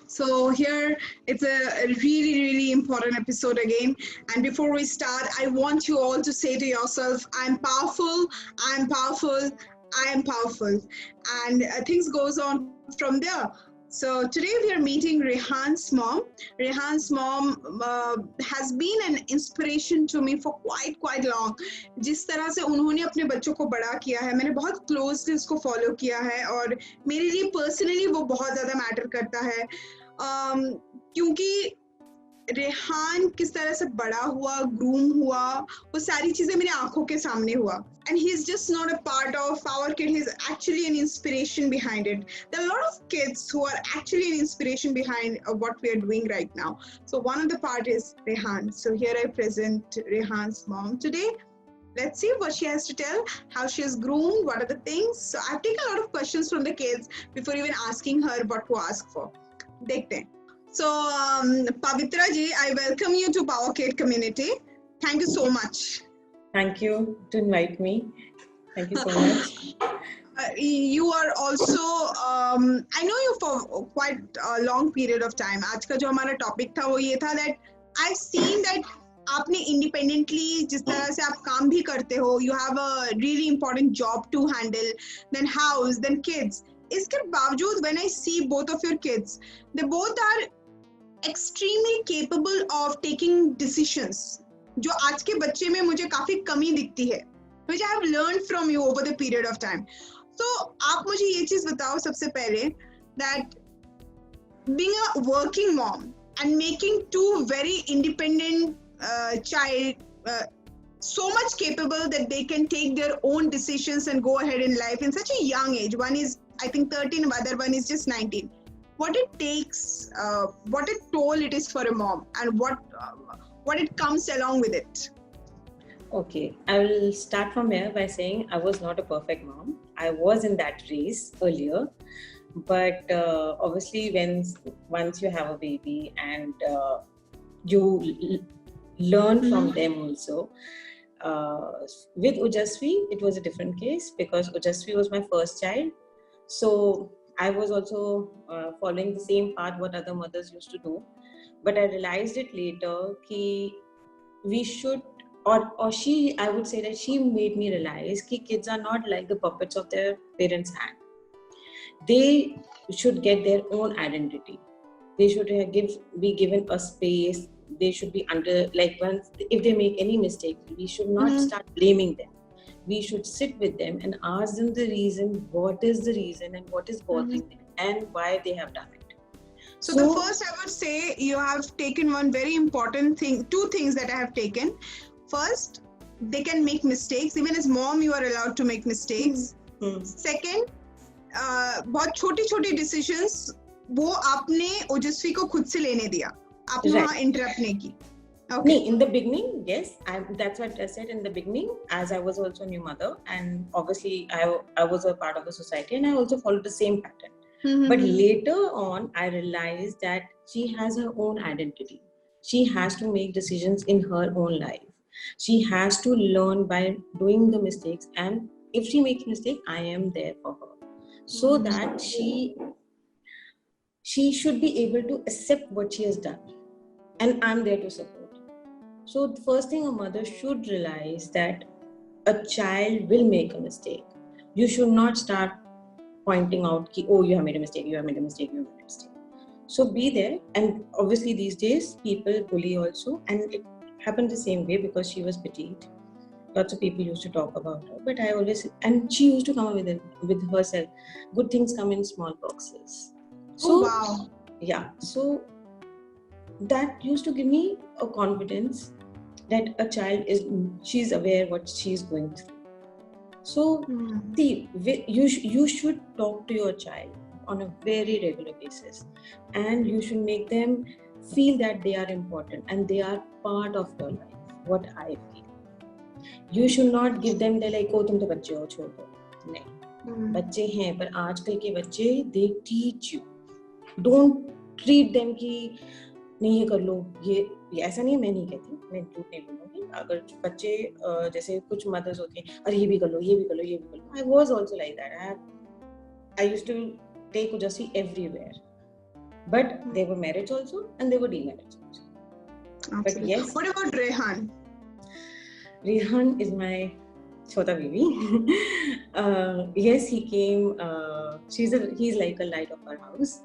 So here it's a really, really important episode again. And before we start, I want you all to say to yourself, I'm powerful, I'm powerful, I am powerful. And things goes on from there. So today we are meeting Rehan's mom. Rehan's mom has been an inspiration to me for quite long. जिस तरह से उन्होंने अपने बच्चों को बड़ा किया है, मैंने बहुत क्लोजली उसको फॉलो किया है और मेरे लिए पर्सनली वो बहुत ज़्यादा मैटर करता है क्योंकि रेहान किस तरह से बड़ा हुआ, ग्रूम हुआ, वो सारी चीजें मेरी आंखों के सामने हुआ. And he's just not a part of our kid, he's actually an inspiration behind it. There are a lot of kids who are actually an inspiration behind what we are doing right now. So one of the part is Rehan. So here I present Rehan's mom today. Let's see what she has to tell, how she has groomed, what are the things. So I've taken a lot of questions from the kids before even asking her what to ask for. Dekhte hain. So, Pavitra ji, I welcome you to Power Kid community. Thank you so much. Thank you to invite me. Thank you so much. You are also, I know you for quite a long period of time. आज का जो हमारा topic था वो ये था that I've seen that आपने independently जिस तरह से आप काम भी करते हो, you have a really important job to handle, then house, then kids. इसके बावजूद when I see both of your kids, they both are extremely capable of taking decisions, जो आज के बच्चे में मुझे काफी कमी दिखती है, which I have learned from you over the period of time. So आप मुझे ये चीज बताओ सबसे पहले that being a working mom and making two very independent child so much capable that they can take their own decisions and go ahead in life in such a young age. One is I think 13, the other one is just 19. What it takes, what a toll it is for a mom, and what it comes along with it. Okay, I will start from here by saying I was not a perfect mom. I was in that race earlier, but obviously once you have a baby and you learn from them also. With Ujasvi, it was a different case because Ujasvi was my first child. So I was also following the same path what other mothers used to do, but I realized it later that we should, or she, I would say that she made me realize that kids are not like the puppets of their parents' hand. They should get their own identity. They should be given a space. They should be under, like once if they make any mistake, we should not start blaming them. We should sit with them and ask them the reason, what is the reason and what is bothering them and why they have done it. So the first I would say you have taken one very important thing, two things that I have taken. First, they can make mistakes. Even as mom, you are allowed to make mistakes. Second, बहुत छोटी decisions वो आपने ओजस्वी को खुद से लेने दिया. आपने वहाँ interrupt नहीं की. Okay. In the beginning, yes, that's what I said in the beginning, as I was also a new mother and obviously I was a part of the society and I also followed the same pattern. But later on, I realized that she has her own identity. She has to make decisions in her own life. She has to learn by doing the mistakes, and if she makes mistake, I am there for her. So that she should be able to accept what she has done. And I'm there to support. So the first thing a mother should realize that a child will make a mistake. You should not start pointing out, oh, you have made a mistake, you have made a mistake, you have made a mistake. So be there. And obviously these days, people bully also. And it happened the same way because she was petite. Lots of people used to talk about her. But I always, and she used to come up with herself, good things come in small boxes. So, wow. Yeah. So that used to give me a confidence that a child she's aware what she's going through. So see, you should talk to your child on a very regular basis, and you should make them feel that they are important and they are part of your life. What I feel, you should not give them the like, oh तुम तो बच्चे हो छोड़ दो. नहीं, बच्चे हैं पर आजकल के बच्चे they teach you. Don't treat them कि नहीं ये कर लो, ये ऐसा नहीं है. मैं नहीं कहती, मैं झूठ नहीं बोलूँगी. अगर बच्चे जैसे कुछ मदर्स होती हैं, अरे ये भी कर लो, ये भी कर लो, ये भी कर लो. I was also like that. I used to take Ujasvi everywhere. But there were marriage also and there were demarriage also. Absolutely. But yes. What about Rehan? Rehan is my chota baby. Yes, he came. He's like a light of our house,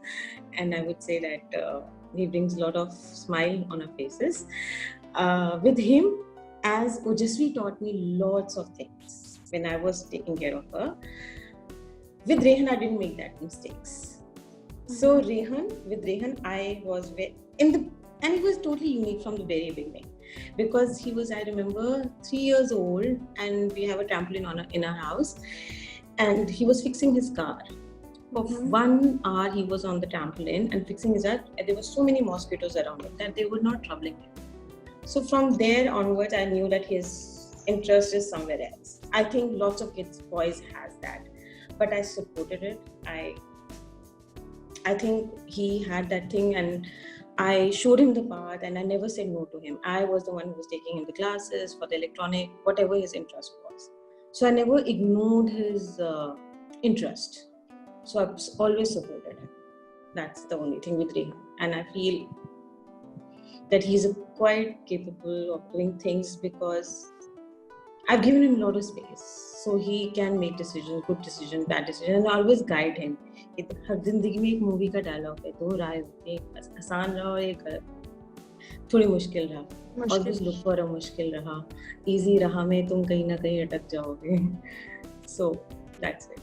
and I would say that he brings a lot of smile on our faces. With him, as Ojasvi taught me lots of things when I was taking care of her. With Rehan, I didn't make that mistakes. So with Rehan, I was and it was totally unique from the very beginning, because he was, I remember, 3 years old, and we have a trampoline in our house, and he was fixing his car. For 1 hour, he was on the trampoline and fixing his car, and there were so many mosquitoes around him that they were not troubling him. So from there onwards, I knew that his interest is somewhere else. I think lots of boys has that, but I supported it. I think he had that thing, and I showed him the path, and I never said no to him. I was the one who was taking him the classes for the electronic, whatever his interest was. So I never ignored his interest. So I've always supported him. That's the only thing with Rehan. And I feel that he's quite capable of doing things because I've given him a lot of space. So he can make decisions, good decisions, bad decisions, and I always guide him. हर जिंदगी में एक movie का dialogue है, दो राय, एक आसान रहा और एक थोड़ी मुश्किल रहा. Always look for a मुश्किल रहा. Easy रहा में तुम कहीं ना कहीं अटक जाओगे. So that's it.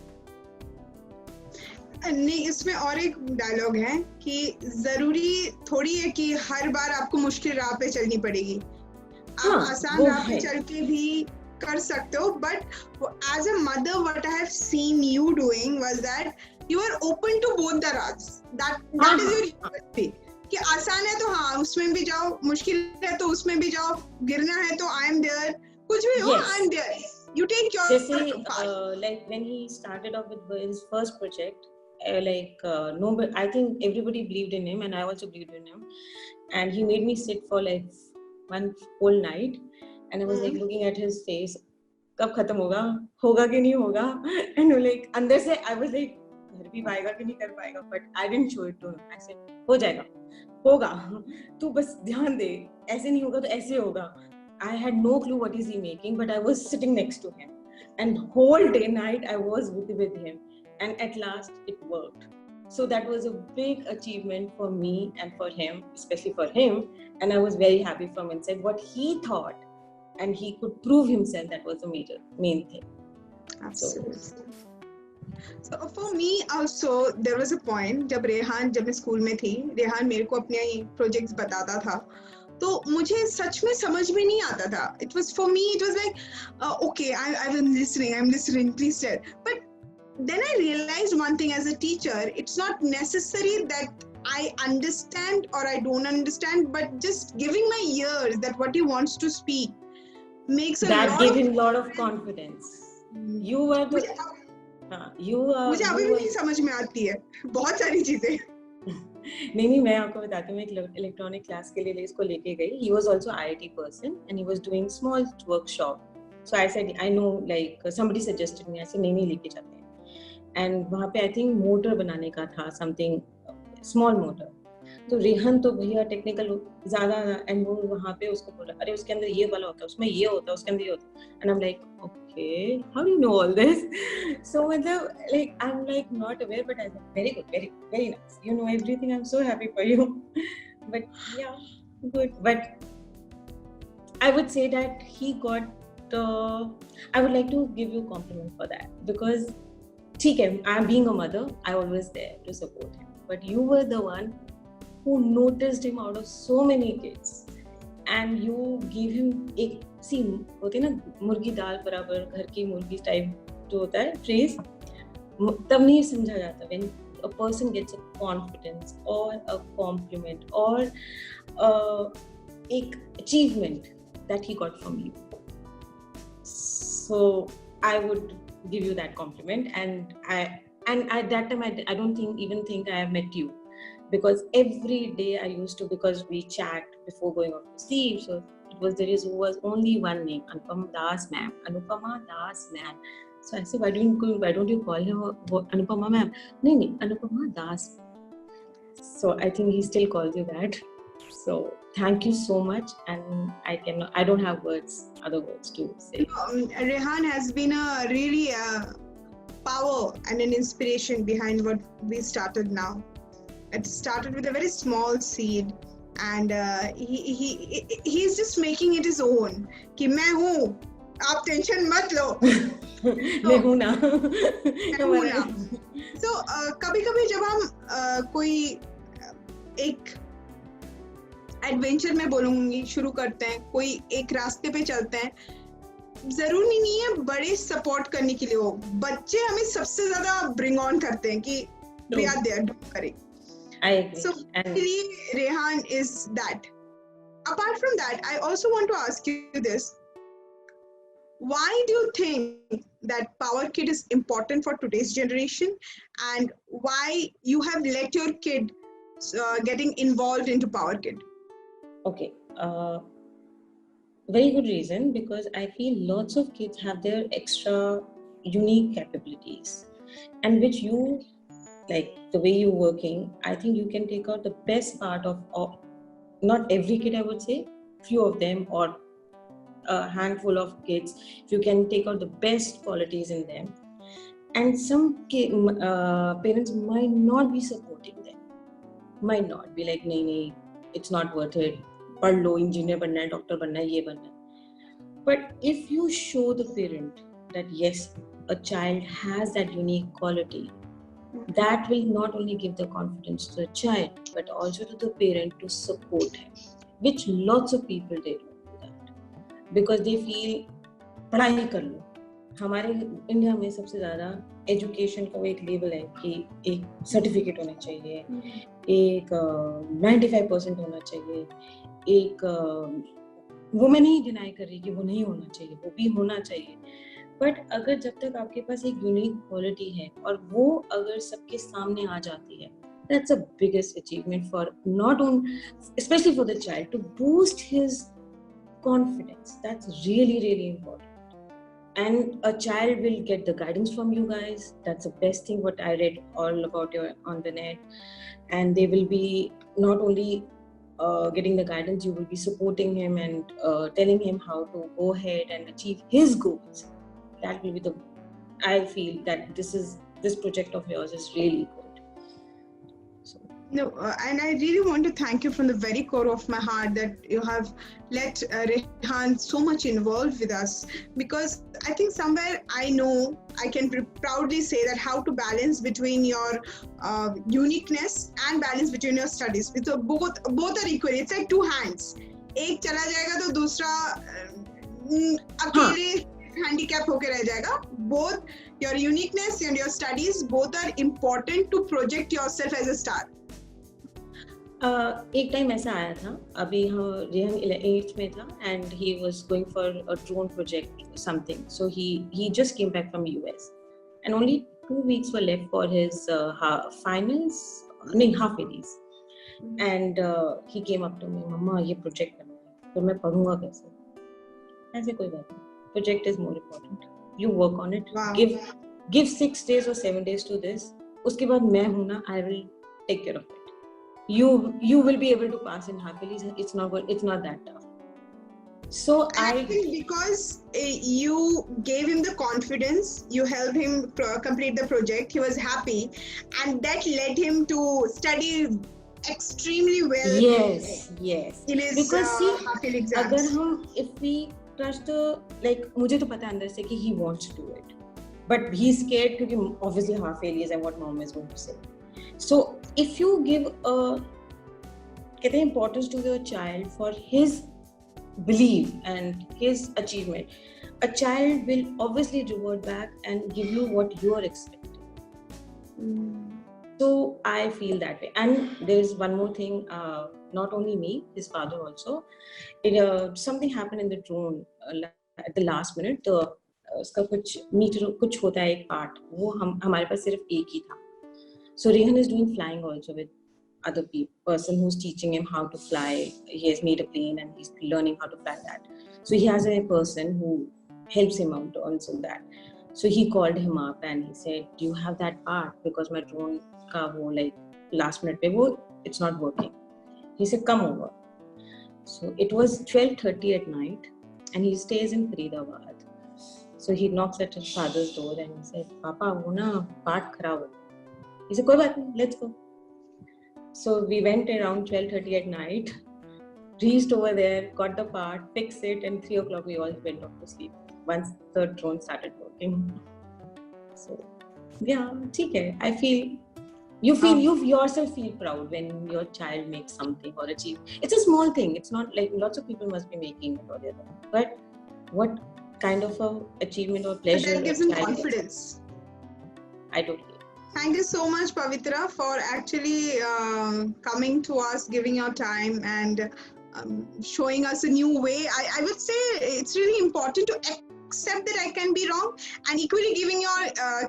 नहीं, इसमें और एक डायलॉग है कि जरूरी थोड़ी है कि हर बार आपको मुश्किल राह पे चलनी पड़ेगी. आप आसान राह पे चल के भी कर सकते हो, but as a mother, what I have seen you doing was that you are open to both the routes. That is your university. कि आसान है तो हाँ उसमें भी जाओ, मुश्किल है तो उसमें भी जाओ, गिरना है तो I am there, कुछ भी हो I am there. You take your part. Like when he started off with his first project, nobody, I think everybody believed in him, and I also believed in him, and he made me sit for like one whole night, and I was like looking at his face, कब खत्म होगा कि नहीं होगा, and like अंदर से I was like घर भी पाएगा कि नहीं कर पाएगा, but I didn't show it to him. I said हो जाएगा, होगा, तू बस ध्यान दे, ऐसे नहीं होगा तो ऐसे होगा. I had no clue what is he making, but I was sitting next to him, and whole day night I was with him, and at last it worked. So that was a big achievement for me and for him, especially for him, and I was very happy from inside what he thought, and he could prove himself. That was the main thing. Absolutely. So for me also there was a point जब मैं school में थी, रेहान मेरे को अपने projects बताता था, तो मुझे सच में समझ में नहीं आता था. It was for me, it was like okay, I'm listening, please tell. But then I realized one thing as a teacher, it's not necessary that I understand or I don't understand, but just giving my ears that what he wants to speak makes that gave him a lot of confidence. You were the मुझे अभी भी नहीं समझ में आती है बहुत सारी चीजें. नहीं, मैं आपको बताती हूँ. मैं इलेक्ट्रॉनिक क्लास के लिए इसको लेके गई. He was also IIT person and he was doing small workshop. So I said, I know, like somebody suggested me. I said नहीं लेके जाते हैं. And वहाँ पे I think मोटर बनाने का था, something small motor. तो रेहन तो भैया टेक्निकल ज्यादा, एंड वो वहाँ पे उसको बोला अरे उसके अंदर ये वाला होता है, उसमें ये होता है, उसके अंदर ये होता है. And I am like okay, how do you know all this? So like I'm like not aware, but I said very good, very very nice, you know everything, I'm so happy for you. But yeah, good. But I would say that he got I would like to give you a compliment for that, because ठीक है, I'm being a mother, I always there to support him, but you were the one who noticed him out of so many kids, and you gave him एक सी होती ना मुर्गी दाल बराबर, घर की मुर्गी टाइप जो होता है फ्रेज, तब नहीं समझा जाता when a person gets a confidence or a compliment or एक achievement that he got from you. So I would give you that compliment, and at that time I don't even think I have met you, because every day I used to, because we chat before going off to sleep, so there was only one name, Anupama Das ma'am. So I said, why don't you call her Anupama ma'am? No, Anupama Das. So I think he still calls you that. So thank you so much, and I don't have other words to say. Rehan has been a really power and an inspiration behind what we started now. It started with a very small seed, and he's just making it his own. कि मैं हूँ, आप tension मत लो. मैं हूँ ना. मैं हूँ ना. So कभी-कभी जब हम कोई एक एडवेंचर में बोलूंगी शुरू करते हैं, कोई एक रास्ते पे चलते हैं, जरूरी नहीं है बड़े सपोर्ट करने के लिए हो, बच्चे हमें सबसे ज्यादा ब्रिंग ऑन करते हैं कि we are there, don't worry. I agree. So really, Rehan is that. Apart from that, I also want to ask you this. Why do you think that Power Kid is important for today's generation, and why you have let your kid getting involved into Power Kid? Okay. Very good reason, because I feel lots of kids have their extra unique capabilities, and which you, like the way you're working, I think you can take out the best part of not every kid, I would say, few of them, or a handful of kids. You can take out the best qualities in them, and some parents might not be supporting them, might not be like, nahi, it's not worth it, पढ़ लो, engineer बनना है, doctor बनना है, ये बनना है. But if you show the parent that yes, a child has that unique quality, that will not only give the confidence to the child, but also to the parent to support him, which lots of people they don't do that, because they feel पढ़ाई कर लो. हमारे India में सबसे ज़्यादा education का वो एक level है कि एक सर्टिफिकेट होना चाहिए, एक 95% होना चाहिए, एक वो मैं नहीं डिनाई कर रही कि वो नहीं होना चाहिए, वो भी होना चाहिए. बट अगर जब तक आपके पास एक यूनिक क्वालिटी है और वो अगर सबके सामने आ जाती है, that's the biggest achievement for not only, especially for the child, to boost his confidence. That's really, really important. And a child will get the guidance from you guys. That's the best thing what I read all about you on the net. And they will be not only getting the guidance, you will be supporting him and telling him how to go ahead and achieve his goals. That will be I feel that this project of yours is really good. No, and I really want to thank you from the very core of my heart that you have let Rehan so much involved with us, because I think somewhere I know I can proudly say that how to balance between your uniqueness and balance between your studies. So both are equal. It's like two hands. एक चला जाएगा तो दूसरा अकेले handicap होके रह जाएगा. Both your uniqueness and your studies both are important to project yourself as a star. एक टाइम ऐसा आया था, अभी रेहन 8th में था, and he was going for a drone project something, so he just came back from US, and only 2 weeks were left for his finals, half yearlies, and he came up to me, मम्मा ये project करना है, तो मैं पढ़ूंगा कैसे? ऐसे कोई बात नहीं, project is more important, you work on it. Wow. give 6 days or 7 days to this, उसके बाद मैं हूँ ना, I will take care of it. You will be able to pass in happily. It's not that tough. So I think because you gave him the confidence, you helped him complete the project, he was happy, and that led him to study extremely well. Yes. In his because see, half-yearly exams. अगर हम if we trust like मुझे तो पता है अंदर से कि he wants to do it, but he's scared क्योंकि obviously half-yearly is and what mom is going to say. So if you give importance to your child for his belief and his achievement, a child will obviously revert back and give you what you are expecting. So I feel that way. And there is one more thing, not only me, his father also. Something happened in the drone at the last minute. उसका कुछ होता है एक part, वो हमारे पास सिर्फ एक ही था. So Rehan is doing flying also with other person who's teaching him how to fly. He has made a plane and he's learning how to fly that. So he has a person who helps him out also that. So he called him up and he said, do you have that part? Because my drone ka wo like last minute पे वो it's not working. He said come over. So it was 12:30 at night, and he stays in Faridabad. So he knocks at his father's door and he said, "Papa, वो ना part खराब हो." He said, "कोई बात नहीं, let's go." So we went around 12:30 at night, reached over there, got the part, fixed it, and 3 o'clock we all went off to sleep once the drone started working. So yeah, ठीक है. I feel you yourself feel proud when your child makes something or achieve. It's a small thing. It's not like lots of people must be making it or whatever. But what kind of a achievement or pleasure? That gives them confidence. I totally. Thank you so much, Pavitra, for actually coming to us, giving your time and showing us a new way. I would say it's really important to accept that I can be wrong, and equally giving your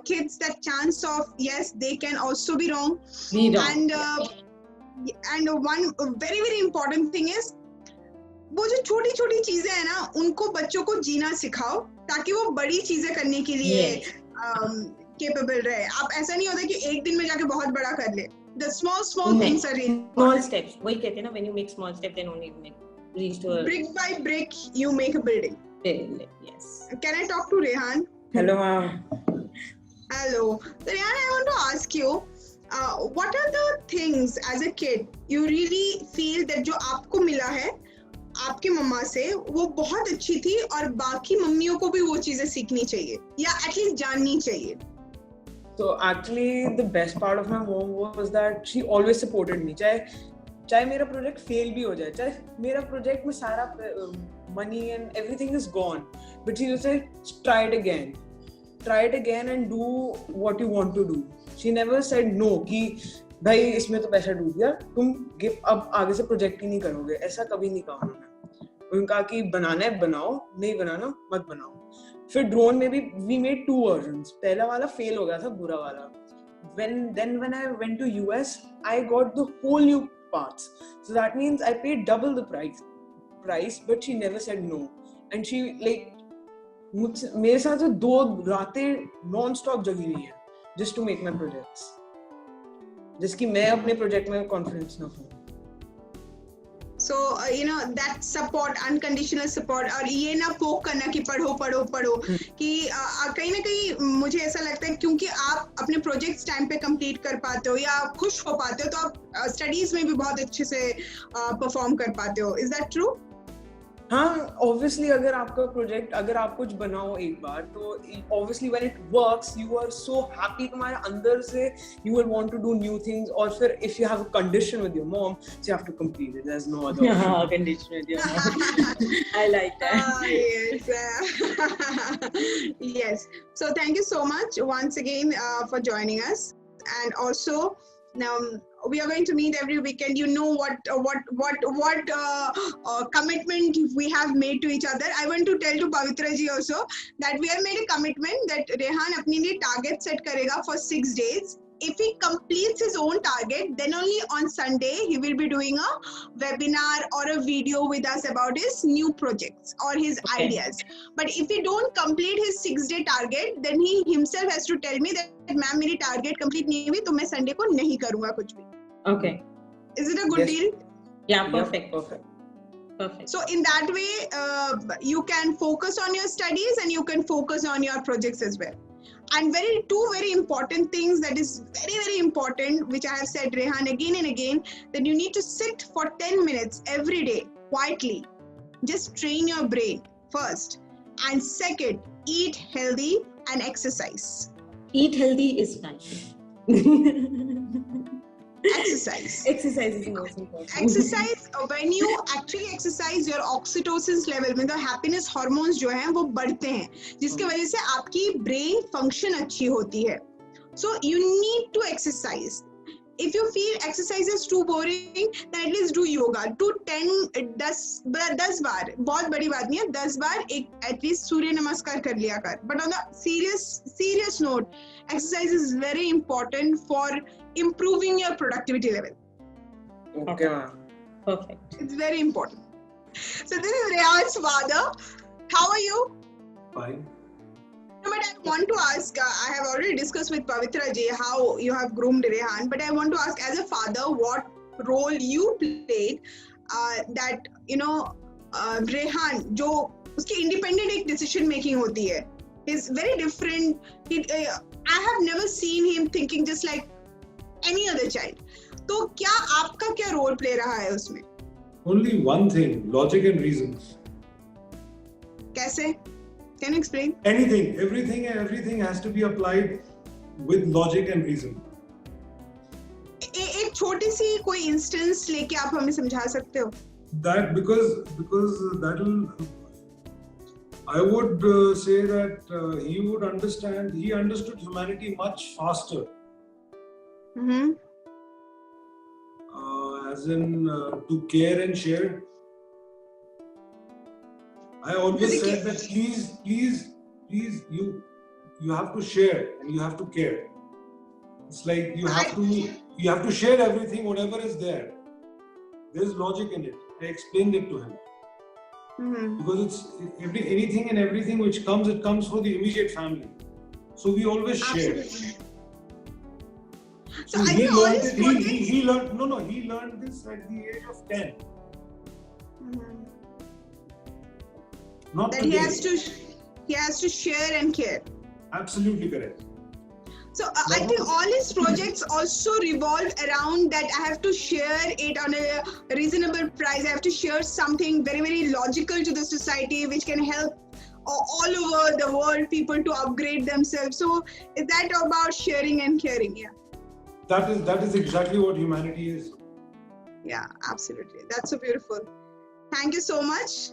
kids that chance of yes, they can also be wrong. Be wrong. And one very very important thing is वो जो छोटी छोटी चीजें हैं ना उनको बच्चों को जीना सिखाओ ताकि वो बड़ी चीजें करने के लिए केपेबल रहे. आप ऐसा नहीं होता कि एक दिन में जाके बहुत बड़ा कर ले. The small things are really small steps. वही कहते हैं ना, when you make small steps then only you reach to a brick by brick you make a building. Yes. Can I talk to Rehan? Hello, ma'am. Hello. So Rehan, I want to ask you, what are the things as a kid you really feel that जो आपको मिला है आपके मम्मा से वो बहुत अच्छी थी और बाकी मम्मियों को भी वो चीजें सीखनी चाहिए या एटलीस्ट जाननी चाहिए? So actually the best part of my mom was that she always supported me. चाहे मेरा प्रोजेक्ट फेल भी हो जाए, चाहे मेरा प्रोजेक्ट में सारा money and everything is gone, but she would say try it again and do what you want to do. She never said no कि भाई इसमें तो पैसा डूब गया, तुम अब आगे से प्रोजेक्ट ही नहीं करोगे. ऐसा कभी नहीं कहा उन्होंने. उन्होंने कहा कि बनाना है बनाओ, नहीं बनाना मत बनाओ. फिर ड्रोन में भी we made 2 versions. पहला वाला फेल हो गया था, बुरा वाला. When I went to US, I got the whole new parts. So that means I paid double the price, but she never said no. And she मेरे साथ 2 रातें non-stop जगी हुई है just to make my projects. जिसकी मैं अपने project में कॉन्फिडेंस ना हूँ. So that support, unconditional support, और ये ना पोक करना कि पढ़ो कि कहीं ना कहीं मुझे ऐसा लगता है क्योंकि आप अपने प्रोजेक्ट्स टाइम पे कंप्लीट कर पाते हो या खुश हो पाते हो तो आप स्टडीज में भी बहुत अच्छे से परफॉर्म कर पाते हो. Is that true? हाँ, obviously अगर आपका प्रोजेक्ट अगर आप कुछ बनाओ एक बार तो obviously when it works you are so happy, तुम्हारे अंदर से you will want to do new things. और फिर if you have a condition with your mom, so you have to complete it. There's no other option. Condition with your mom. I like that. Yes. Yes. So thank you so much once again for joining us, and also now we are going to meet every weekend. You know what commitment we have made to each other. I want to tell to Pavitra ji also that we have made a commitment that Rehan अपने लिए target set करेगा for 6 days. If he completes his own target, then only on Sunday he will be doing a webinar or a video with us about his new projects or his ideas. But if he don't complete his 6-day target, then he himself has to tell me that ma'am मेरी target complete नहीं हुई तो मैं Sunday को नहीं करूँगा कुछ भी. Okay. Is it a good deal? Yeah, perfect. So in that way, you can focus on your studies and you can focus on your projects as well. And two very important things that is very, very important, which I have said, Rehan, again and again, that you need to sit for 10 minutes every day, quietly. Just train your brain first. And second, eat healthy and exercise. Eat healthy is nice. Exercise is the most important. Exercise, when you actually exercise, your oxytocin level में तो happiness hormones जो हैं वो बढ़ते हैं जिसके वजह से आपकी brain function अच्छी होती है. So you need to exercise. If you feel exercise is too boring, then at least do yoga. Do 10 बार, बहुत बड़ी बात नहीं है, 10 बार at least सूर्य नमस्कार कर लिया कर. But on a serious note, exercise is very important for improving your productivity level. Okay, ma'am. Perfect. It's very important. So this is Rehan's father. How are you? Fine. No, but I want to ask, I have already discussed with Pavitra ji how you have groomed Rehan, but I want to ask, as a father, what role you played that, Rehan, जो उसकी independent एक decision making होती है, is very different. I have never seen him thinking just like any other child. तो क्या आपका क्या role play रहा है उसमें? Only one thing, logic and reasons. कैसे? Can you explain? Anything, everything has to be applied with logic and reason. एक छोटी सी कोई इंस्टेंस लेके आप हमें समझा सकते हो? That because that'll, I would say that he understood humanity much faster. Mm-hmm. As in to care and share. I always said that please, you have to share and you have to care. It's like you have to share everything, whatever is there. There's logic in it. I explained it to him. Mm-hmm. Because it's anything and everything which comes, it comes for the immediate family. So we always share. Absolutely. So I he think all learned his it. projects- He learned this at the age of 10. Mhm. Not That today. he has to share and care. Absolutely correct. So I think all his projects also revolve around that. I have to share it on a reasonable price. I have to share something very, very logical to the society, which can help all over the world people to upgrade themselves. So is that about sharing and caring? Yeah. That is exactly what humanity is. Yeah, absolutely. That's so beautiful. Thank you so much.